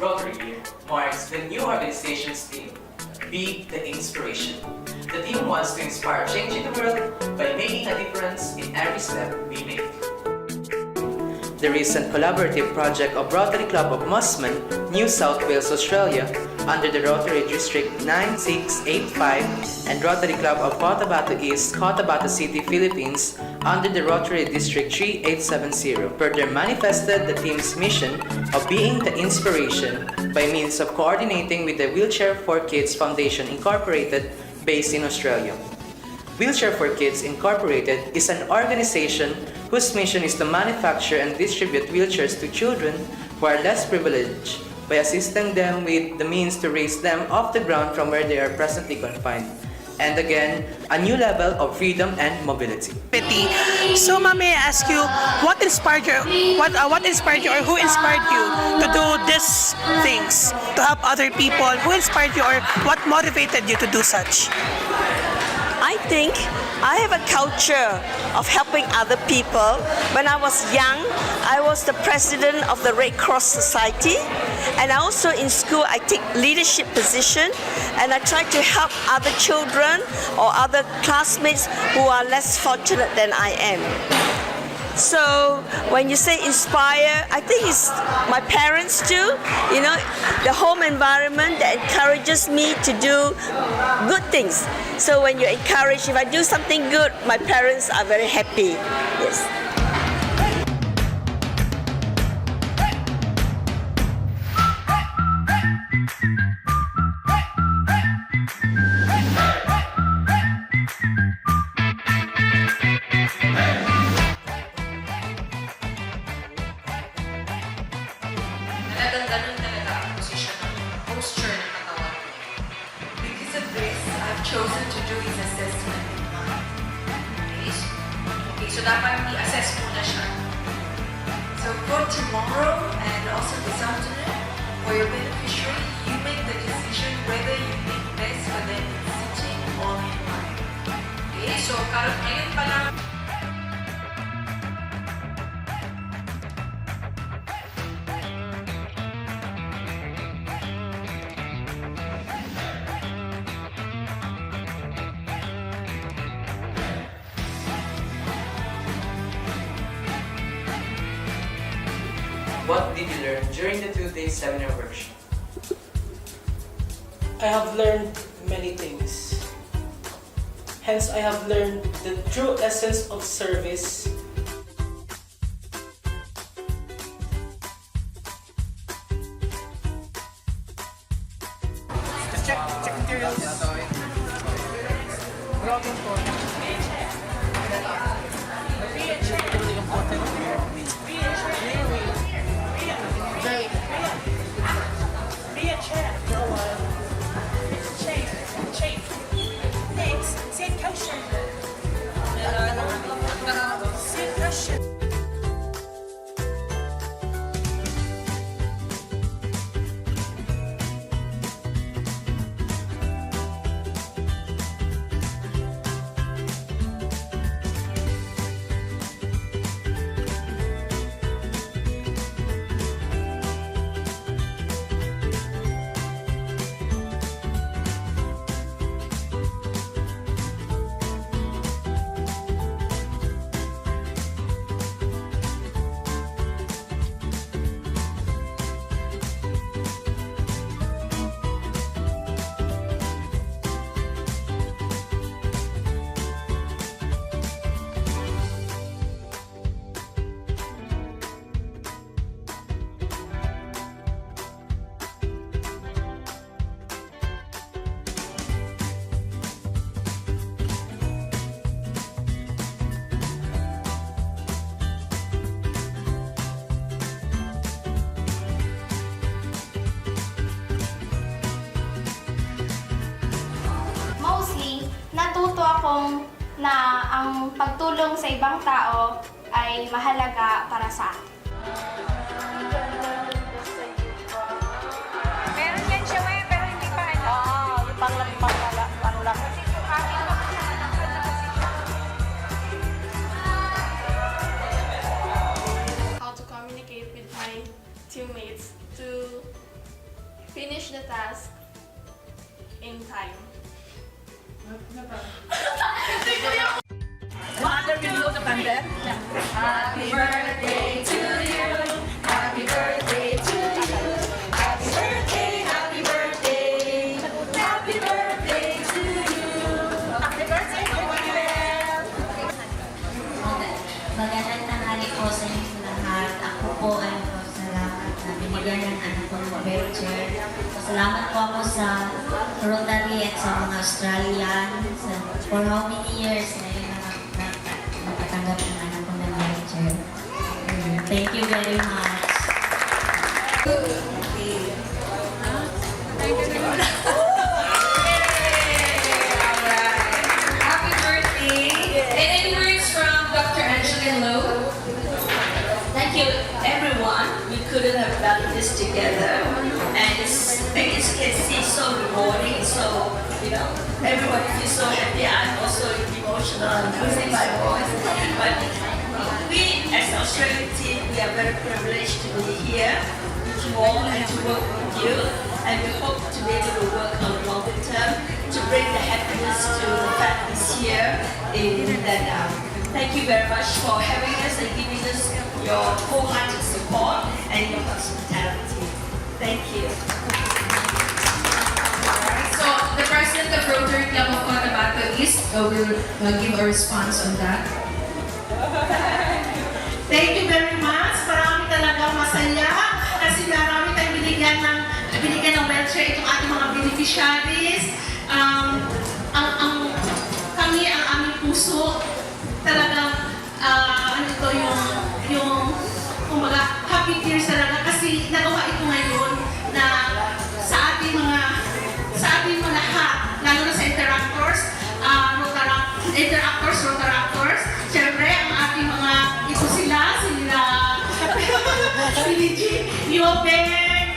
Rotary Year marks the new organization's theme, Be the Inspiration. The team wants to inspire change in the world by making a difference in every step we make. The recent collaborative project of Rotary Club of Mosman, New South Wales, Australia, under the Rotary District 9685 and Rotary Club of Cotabato East, Cotabato City, Philippines, under the Rotary District 3870, further manifested the team's mission of being the inspiration by means of coordinating with the Wheelchair for Kids Foundation Incorporated, based in Australia. Wheelchair for Kids Incorporated is an organization whose mission is to manufacture and distribute wheelchairs to children who are less privileged by assisting them with the means to raise them off the ground from where they are presently confined. And again, a new level of freedom and mobility. So, ma'am, may I ask you, what inspired you, or who inspired you to do these things, to help other people? Who inspired you, or what motivated you to do such? I think I have a culture of helping other people. When I was young, I was the president of the Red Cross Society, and also in school I take leadership position, and I try to help other children or other classmates who are less fortunate than I am. So when you say inspire, I think it's my parents too, you know, the home environment that encourages me to do good things. So when you encourage, if I do something good, my parents are very happy. Yes. Ganun talaga ang posisyon ng posture ng katawan. Because of this, I've chosen to do his assessment. Okay, so dapat i-assess muna siya. So for tomorrow and also this afternoon, for your beneficiary, you make the decision whether you think best for them in sitting or in lying. Okay, so ngayon pa lang, What did you learn during the 2-day seminar workshop? I have learned many things. Hence, I have learned the true essence of service. Check materials. Really important. Be a champ for a while. Change. Next, sit cushion. Sit cushion. Natuto akong na ang pagtulong sa ibang tao ay mahalaga para sa akin. meron yan siya ngayon pero hindi pa ano. Yung panglang. Kasi yung akin pa kasi nalangkad na kasi siya. How to communicate with my teammates, to Mother, will you the banda? Happy birthday to you. Happy birthday to you. Happy birthday, happy birthday. Happy birthday to you. Happy birthday, Manuel. Magandang tanghali po sa inyo lahat. Ako po ay salamat na binigyan ng anak ko ng wheelchair. Salamat po ako sa Rotary at sa mga Australian for how many years na yun nakatanggap ng anak ko ng wheelchair. Thank you very much. Happy birthday. And any words from Dr. Angela Lowe? Thank you, everyone. We couldn't have done this together, and it's so rewarding. So everyone feels so happy. I'm also emotional and losing my voice. But we, as an Australian team, we are very privileged to be here with you all and to work with you. And we hope to be able to work on longer term to bring the happiness to the families here in Vietnam. Thank you very much for having us and giving us your wholehearted support and your hospitality. Thank you. So the president of Rotary Club of Cotabato East will give a response on that. Thank you very much. Marami talagang masaya kasi marami tayong binigyan ng wheelchair itong ating mga beneficiaries. Kami, ang aming puso, talagang kumbaga, happy tears talaga kasi nagawa ito ngayon na sa ating mga lahat, lalo na sa Rotaractors, syempre ang ating mga, ito sila Billy G. Yobeng,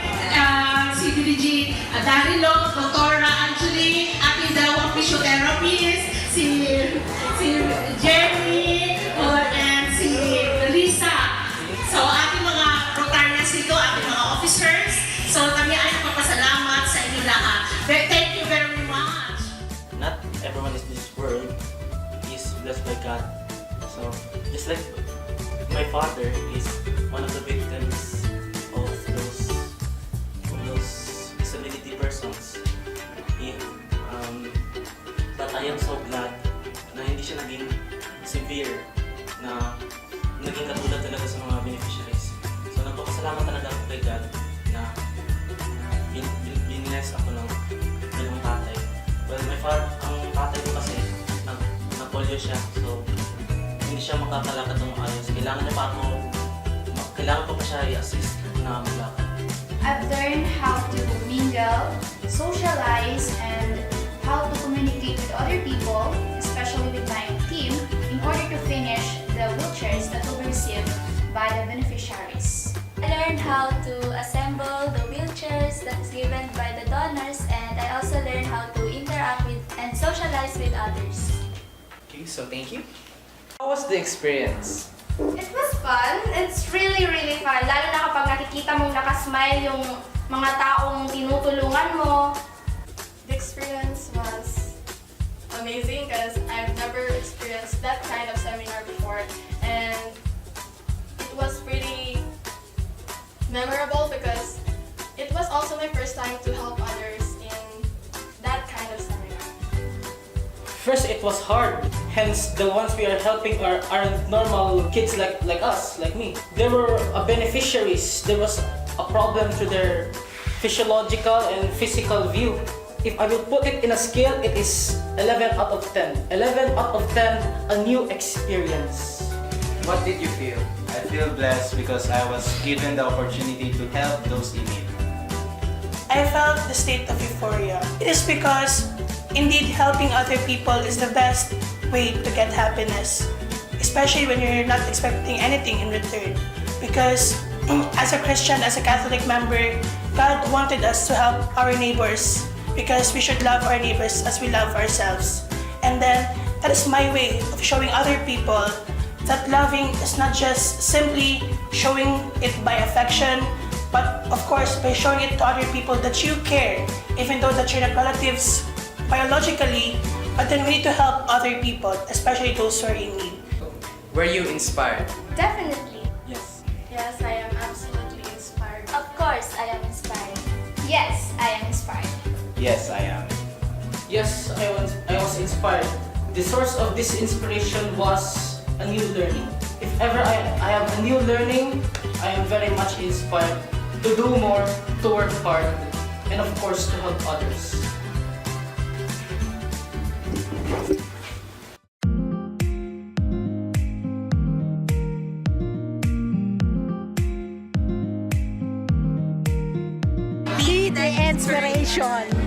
si Billy G. Darilo, Dr. Angeline, ating dalawang physiotherapists, si Jeremy, and si Lisa. So ating mga Rotarians dito, ating mga officers, so kami ay nagpapasalamat sa inyo lahat. Thank you very much. Not everyone in this world is blessed by God. So, just like my father is one of the victims of those disability persons. But I am so glad na hindi siya naging severe, na naging katulad talaga sa mga beneficiaries. So, nagpapasalamat talaga ako kay God na biniless ako ng dalawang tatay. Well, ang tatay ko kasi na-polio siya, so hindi siya makakalakad ng maayos. Kailangan pa pa siya i-assist na maglakad. I've learned how to mingle, socialize, and how to communicate with other people, especially with my team, in order to finish the wheelchairs that will be received by the beneficiaries. I learned how to assemble the wheelchairs that's given by the donors, and I also learned how to interact with and socialize with others. Okay, so thank you. How was the experience? It was fun. It's really, really fun. Lalo na kapag nakikita mong nakasmile yung mga taong tinutulungan mo. The experience was amazing because I've never experienced that kind of seminar before, and it was pretty memorable because it was also my first time to help others in that kind of seminar. First, it was hard. Hence, the ones we are helping are normal kids like us, like me. They were beneficiaries. There was a problem to their physiological and physical view. If I will put it in a scale, it is 11 out of 10. 11 out of 10, a new experience. What did you feel? I feel blessed because I was given the opportunity to help those in need. I felt the state of euphoria. It is because indeed helping other people is the best way to get happiness, especially when you're not expecting anything in return. Because as a Christian, as a Catholic member, God wanted us to help our neighbors because we should love our neighbors as we love ourselves. And then that is my way of showing other people that loving is not just simply showing it by affection, but of course by showing it to other people that you care, even though that you're not relatives biologically, But then we need to help other people, especially those who are in need. Were you inspired? Definitely. Yes. Yes, I am absolutely inspired. Of course, I am inspired. Yes, I am inspired. Yes, I am. Yes, I was inspired. The source of this inspiration was a new learning. If ever I have a new learning, I am very much inspired to do more, to work hard, and of course to help others. Be the inspiration.